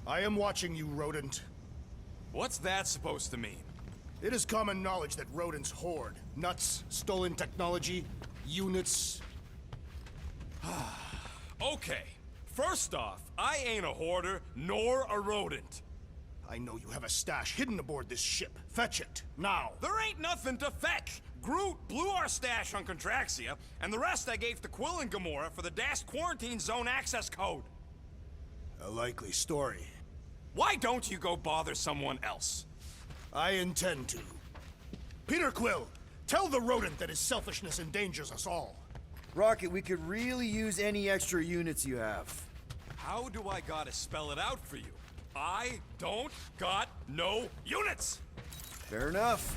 I am watching you, rodent. What's that supposed to mean? It is common knowledge that rodents hoard nuts, stolen technology, units. Okay. First off, I ain't a hoarder, nor a rodent. I know you have a stash hidden aboard this ship. Fetch it, now. There ain't nothing to fetch. Groot blew our stash on Contraxia, and the rest I gave to Quill and Gamora for the dashed quarantine zone access code. A likely story. Why don't you go bother someone else? I intend to. Peter Quill, tell the rodent that his selfishness endangers us all. Rocket, we could really use any extra units you have. How do I gotta spell it out for you? I don't got no units! Fair enough.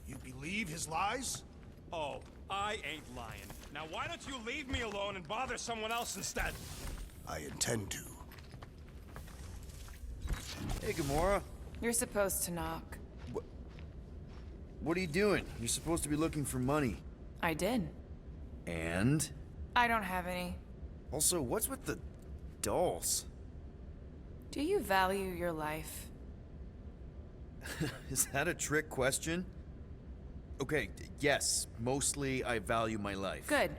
You believe his lies? Oh, I ain't lying. Now why don't you leave me alone and bother someone else instead? I intend to. Hey, Gamora. You're supposed to knock. What are you doing? You're supposed to be looking for money. I did. And? I don't have any. Also, what's with the dolls? Do you value your life? Is that a trick question? Okay, yes, mostly I value my life. Good.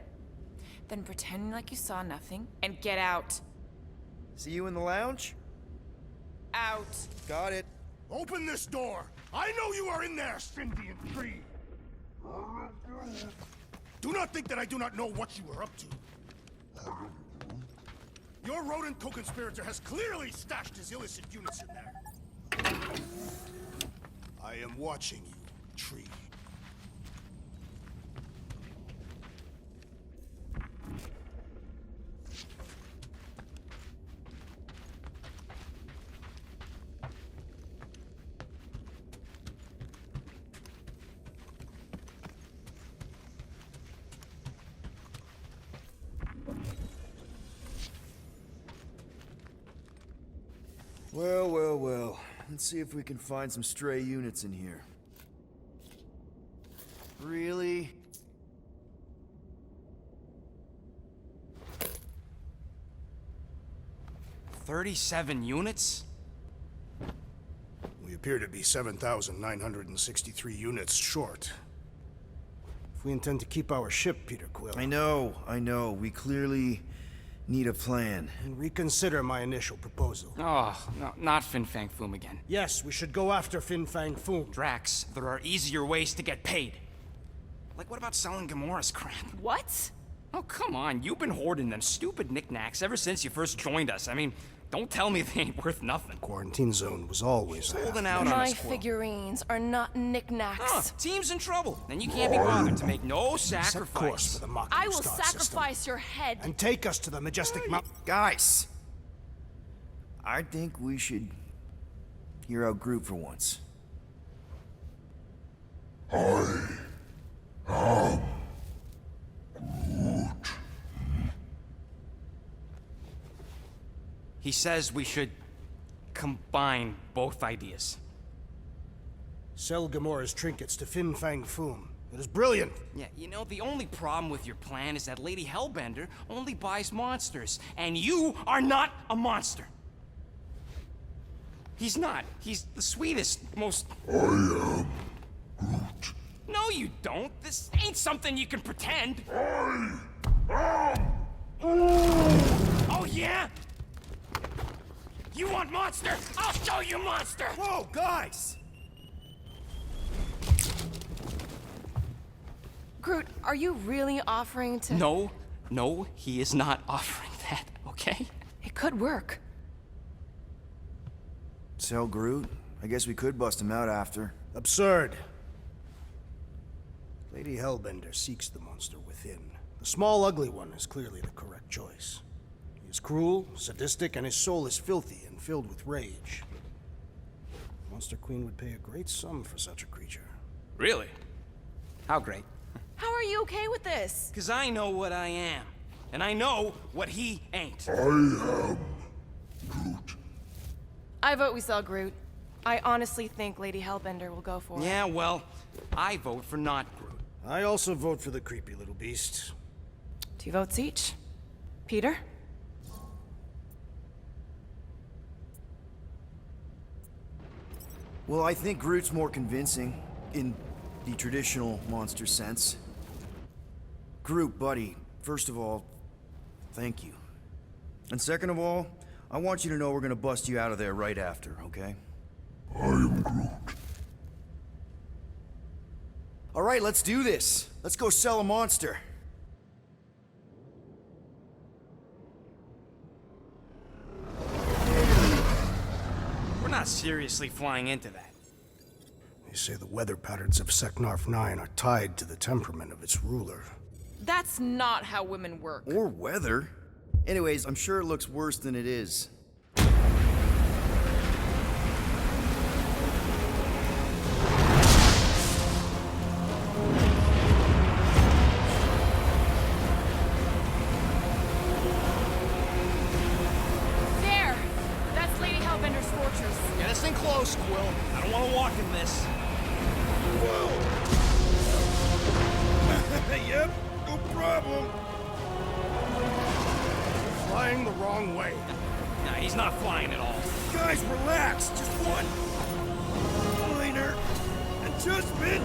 Then pretend like you saw nothing and get out. See you in the lounge? Out. Got it. Open this door! I know you are in there, sentient tree! Do not think that I do not know what you are up to. Your rodent co-conspirator has clearly stashed his illicit units in there. I am watching you, tree. Well, well, well. Let's see if we can find some stray units in here. Really? $37 units? We appear to be 7,963 units short. If we intend to keep our ship, Peter Quill... I know. We clearly need a plan. And reconsider my initial proposal. Oh, no, not Fin Fang Foom again. Yes, we should go after Fin Fang Foom. Drax, there are easier ways to get paid. Like, what about selling Gamora's crap? What? Oh, come on, you've been hoarding them stupid knickknacks ever since you first joined us. I mean, don't tell me they ain't worth nothing. Quarantine zone was always Holding out on My us, Quill. figurines are not knick-knacks. Huh, team's in trouble. Then you can't be bothered to make no Set course sacrifice. for the Mach I will star sacrifice system. your head. And take us to the majestic mountain. Guys! I think we should hear out Groot for once. He says we should combine both ideas. Sell Gamora's trinkets to Fin Fang Foom. It is brilliant. Yeah, you know, the only problem with your plan is that Lady Hellbender only buys monsters, and you are not a monster. He's not. He's the sweetest, most... I am Groot. No, you don't. This ain't something you can pretend. Oh, yeah? You want monster? I'll show you monster! Whoa, guys! Groot, are you really offering to... No, he is not offering that, okay? It could work. Sell Groot? I guess we could bust him out after. Absurd. Lady Hellbender seeks the monster within. The small, ugly one is clearly the correct choice. He is cruel, sadistic, and his soul is filthy and filled with rage. Monster Queen would pay a great sum for such a creature. Really? How great? How are you okay with this? 'Cause I know what I am. And I know what he ain't. I am Groot. I vote we sell Groot. I honestly think Lady Hellbender will go for it. Yeah, well, I vote for not Groot. I also vote for the creepy little beast. 2 votes each. Peter? Well, I think Groot's more convincing, in the traditional monster sense. Groot, buddy, first of all, thank you. And second of all, I want you to know we're gonna bust you out of there right after, okay? I am Groot. All right, let's do this. Let's go sell a monster. We're not seriously flying into that. They say the weather patterns of Seknarf 9 are tied to the temperament of its ruler. That's not how women work. Or weather. Anyways, I'm sure it looks worse than it is. There! That's Lady Hellbender's fortress. Get us in close, Quill. I don't want to walk in this. Yep, no problem. Flying the wrong way. Nah, he's not flying at all. Guys, relax. Just one minor adjustment.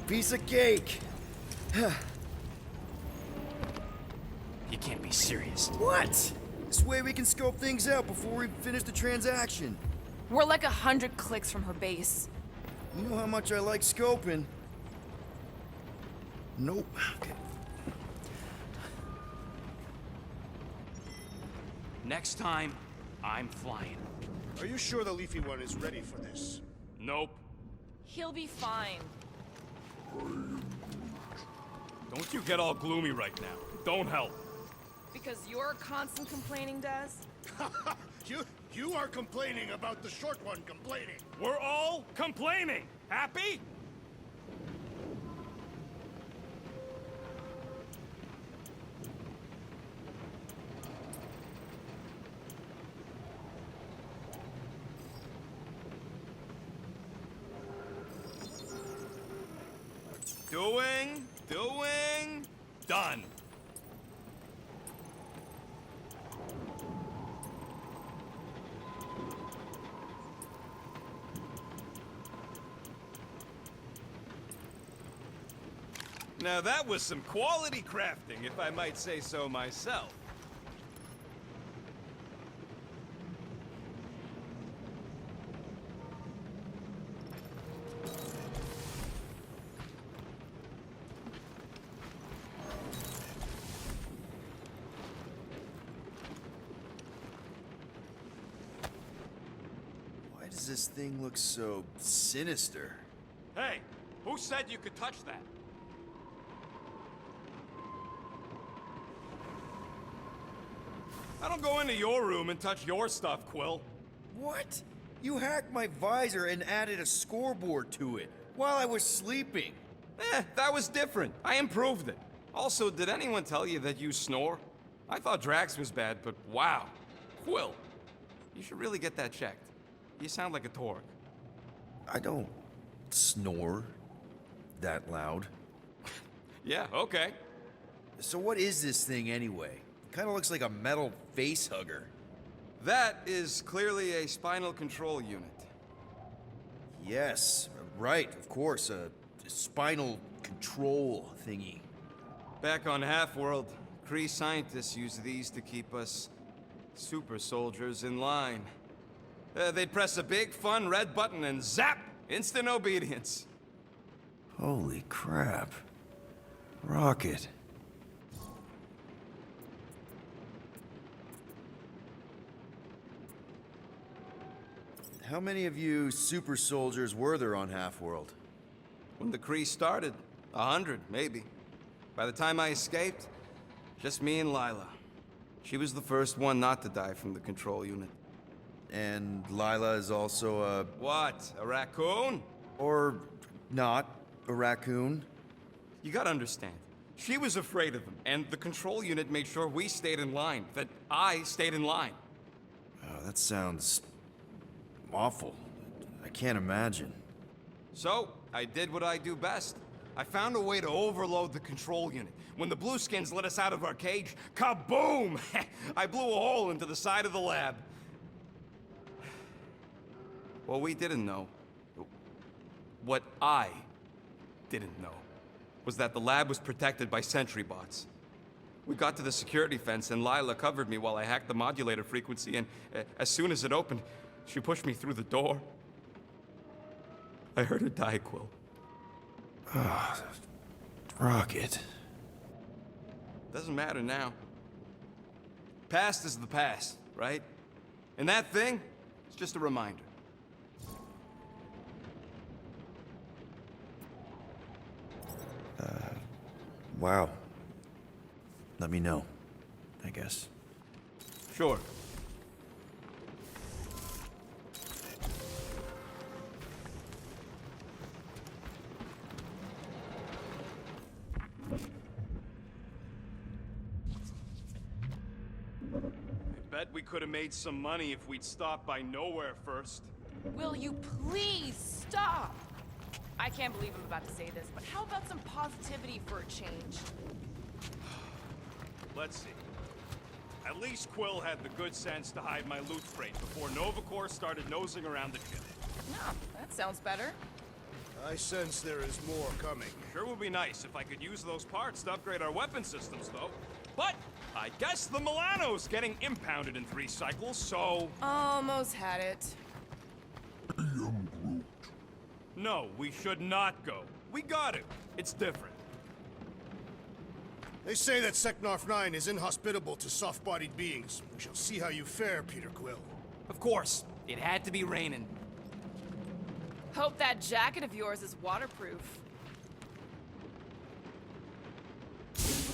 Piece of cake. You can't be serious. What? This way we can scope things out before we finish the transaction. We're like 100 clicks from her base. You know how much I like scoping. Nope. Okay. Next time, I'm flying. Are you sure the Leafy One is ready for this? Nope. He'll be fine. Don't you get all gloomy right now. Don't help. Because your constant complaining does? You are complaining about the short one complaining. We're all complaining. Happy? Doing, done. Now that was some quality crafting, if I might say so myself. Why does this thing look so sinister? Hey, who said you could touch that? I don't go into your room and touch your stuff, Quill. What? You hacked my visor and added a scoreboard to it while I was sleeping. That was different. I improved it. Also, did anyone tell you that you snore? I thought Drax was bad, but wow. Quill, you should really get that checked. You sound like a Torg. I don't snore that loud. Yeah, okay. So what is this thing anyway? Kind of looks like a metal face hugger. That is clearly a spinal control unit. Yes, right, of course, a spinal control thingy. Back on Half-World, Kree scientists use these to keep us super soldiers in line. They'd press a big, fun red button and zap! Instant obedience. Holy crap. Rocket. How many of you super soldiers were there on Half-World? When the Kree started, 100, maybe. By the time I escaped, just me and Lila. She was the first one not to die from the control unit. And Lila is also a... What, a raccoon? or not, a raccoon? You gotta understand. She was afraid of them, and the control unit made sure we stayed in line, that I stayed in line. Oh, that sounds... awful. I can't imagine. So, I did what I do best. I found a way to overload the control unit. When the Blueskins let us out of our cage, kaboom! I blew a hole into the side of the lab. What we didn't know, what I didn't know, was that the lab was protected by sentry bots. We got to the security fence and Lila covered me while I hacked the modulator frequency, and as soon as it opened, she pushed me through the door. I heard her die, Quill. Rocket. Doesn't matter now. Past is the past, right? And that thing, it's just a reminder. Wow. Let me know, I guess. Sure. I bet we could have made some money if we'd stopped by Nowhere first. Will you please stop? I can't believe I'm about to say this, but how about some positivity for a change? Let's see. At least Quill had the good sense to hide my loot crate before Nova Corps started nosing around the ship. Yeah, that sounds better. I sense there is more coming. Sure would be nice if I could use those parts to upgrade our weapon systems, though. But I guess the Milano's getting impounded in 3 cycles, so... Almost had it. I am Groot. No, we should not go. We got it. It's different. They say that Seknarf 9 is inhospitable to soft-bodied beings. We shall see how you fare, Peter Quill. Of course, it had to be raining. Hope that jacket of yours is waterproof.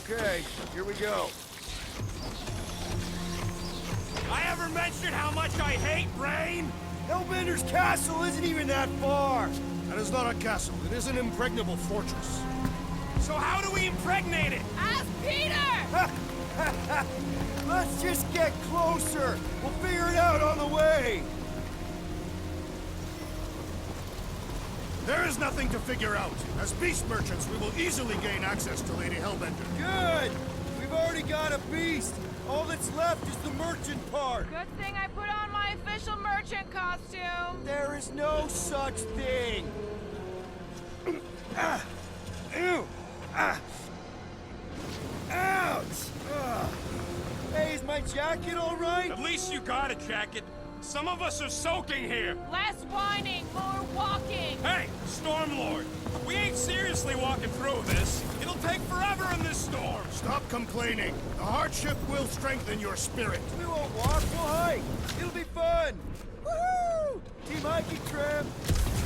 Okay, here we go. I ever mentioned how much I hate rain? Hellbender's castle isn't even that far! That is not a castle. It is an impregnable fortress. So how do we impregnate it? Ask Peter! Let's just get closer! We'll figure it out on the way! There is nothing to figure out. As beast merchants, we will easily gain access to Lady Hellbender. Good! We've already got a beast! All that's left is the merchant part! Good thing I put on my official merchant costume. There is no such thing! Ew! Ouch! Hey, is my jacket all right? At least you got a jacket. Some of us are soaking here. Less whining, more walking. Hey, Stormlord, we ain't seriously walking through this. It'll take forever in this storm. Stop complaining. The hardship will strengthen your spirit. We won't walk, we'll hike! It'll be fun! Woohoo! Team hiking trip!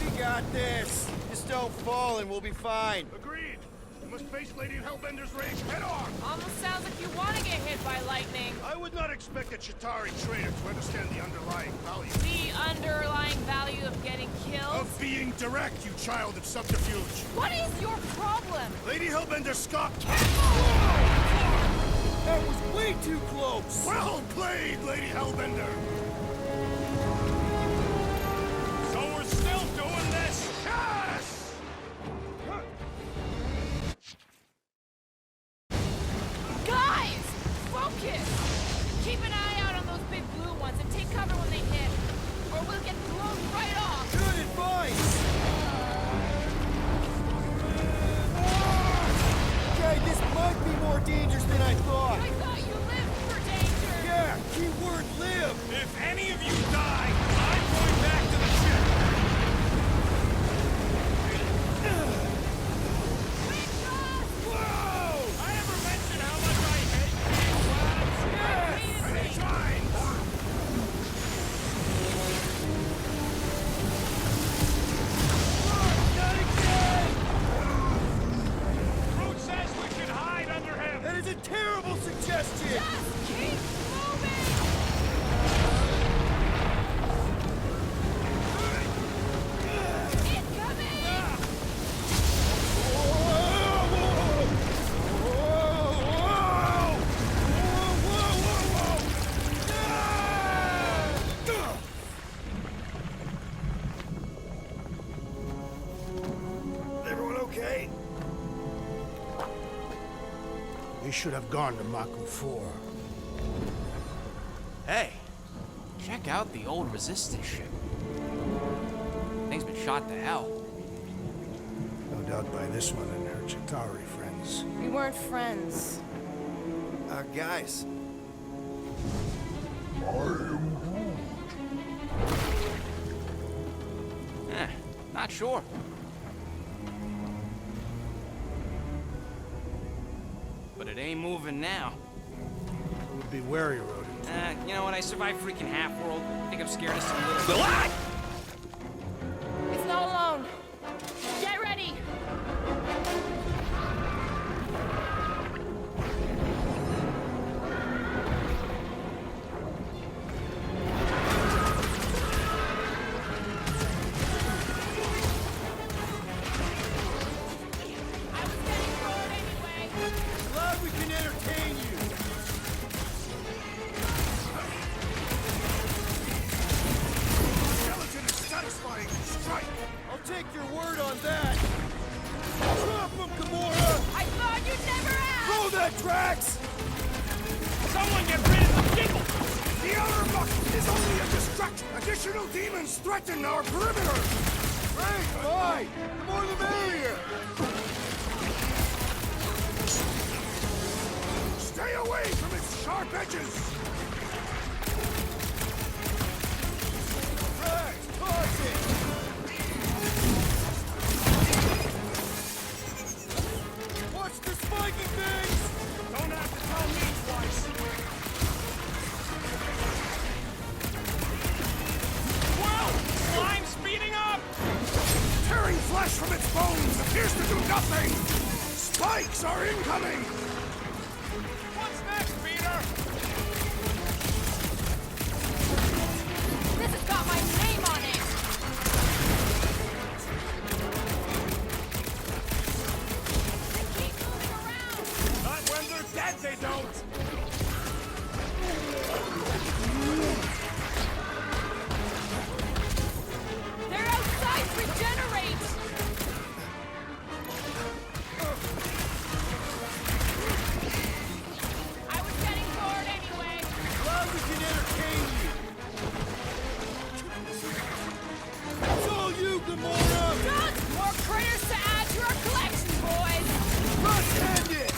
We got this! Just don't fall and we'll be fine. Agreed. You must face Lady Hellbender's rage head on. Almost sounds like you want to get hit by lightning. I would not expect a Chitauri trader to understand the underlying value. The underlying value of getting killed? Of being direct, you child of subterfuge. What is your problem? Lady Hellbender scoffed. That was way too close! Well played, Lady Hellbender. So we're still doing this? Yes! Guys! Focus! Keep an eye out on those big blue ones and take cover when they hit. Or we'll get blown right off. Good advice! Okay, this might be more dangerous than I thought. I thought you lived for danger. Yeah, keyword live! If any of you die, I'm going back to the ship. Whoa! I ever mention how much I hate being It's fine. We should have gone to Maku 4. Hey, check out the old resistance ship. Thing's been shot to hell. No doubt by this one and her Chitauri friends. We weren't friends. Guys. Not sure. But it ain't moving now. Would be wary, rodent. You know what? I survived freaking Half-World. I think I'm scared of some little... Ah! It's not alone. Get ready! I was getting bored anyway. Glad we can entertain you. Skeleton is satisfying. Strike! I'll take your word on that. Drop him, Gamora! I thought you'd never ask! Throw that, Drax! Someone get rid of the giggle! The outer muck is only a distraction. Additional demons threaten our perimeter. Great, fine. The more the merrier. Stay away from its sharp edges. Drax, toss it. Watch the spiky things. Don't have to tell me twice. Whoa! Slime's speeding up! Tearing flesh from its bones appears to do nothing. Spikes are incoming. What's next, Peter? This has got my name on it! They keep moving around! Not when they're dead, they don't! Their outsides regenerate! I was getting bored anyway. Glad we can entertain you. It's all you, Gamora. Good! More critters to add to our collection, boys! Cross-handed.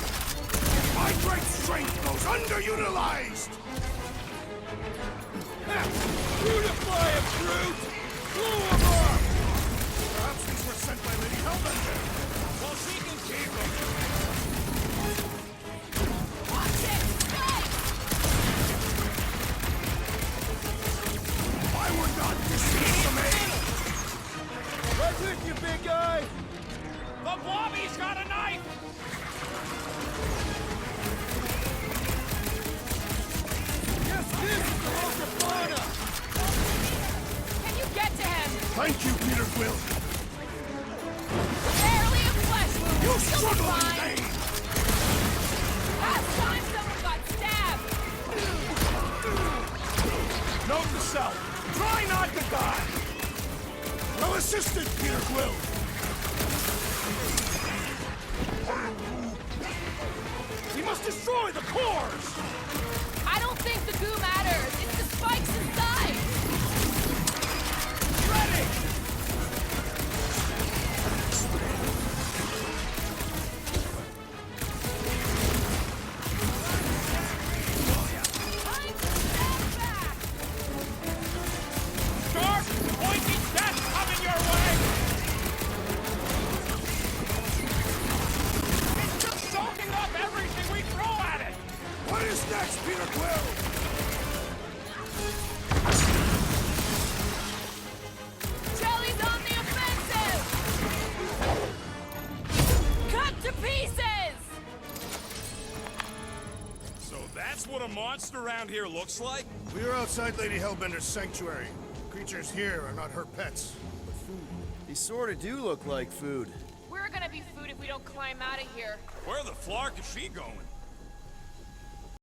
My great strength goes underutilized. Beautify him, Groot. Blow him up. Perhaps these were sent by Lady Hellbender. Well, she can keep them. Watch it! Spike! I would not dismiss the maid. Right with you, big guy. The Blobby's got a knife! Yes, this is the Rosafana. Can you get to him? Thank you, Peter Quill. Barely a flesh wound. You You'll be struggle in fine. vain. Last time someone got stabbed. Note to self. Try not to die! Well assisted, Peter Quill. We must destroy the cores! I don't think the goo matters. It's the spikes inside. Ready! Time to step back. Shark! Pointing death coming your way! It's just soaking up everything we throw at it! What is next, Peter Quill? Jelly's on the offensive. Cut to pieces. So that's what a monster around here looks like? We are outside Lady Hellbender's sanctuary. Creatures here are not her pets, but food. These sort of do look like food. We're gonna be food if we don't climb out of here. Where the flark is she going?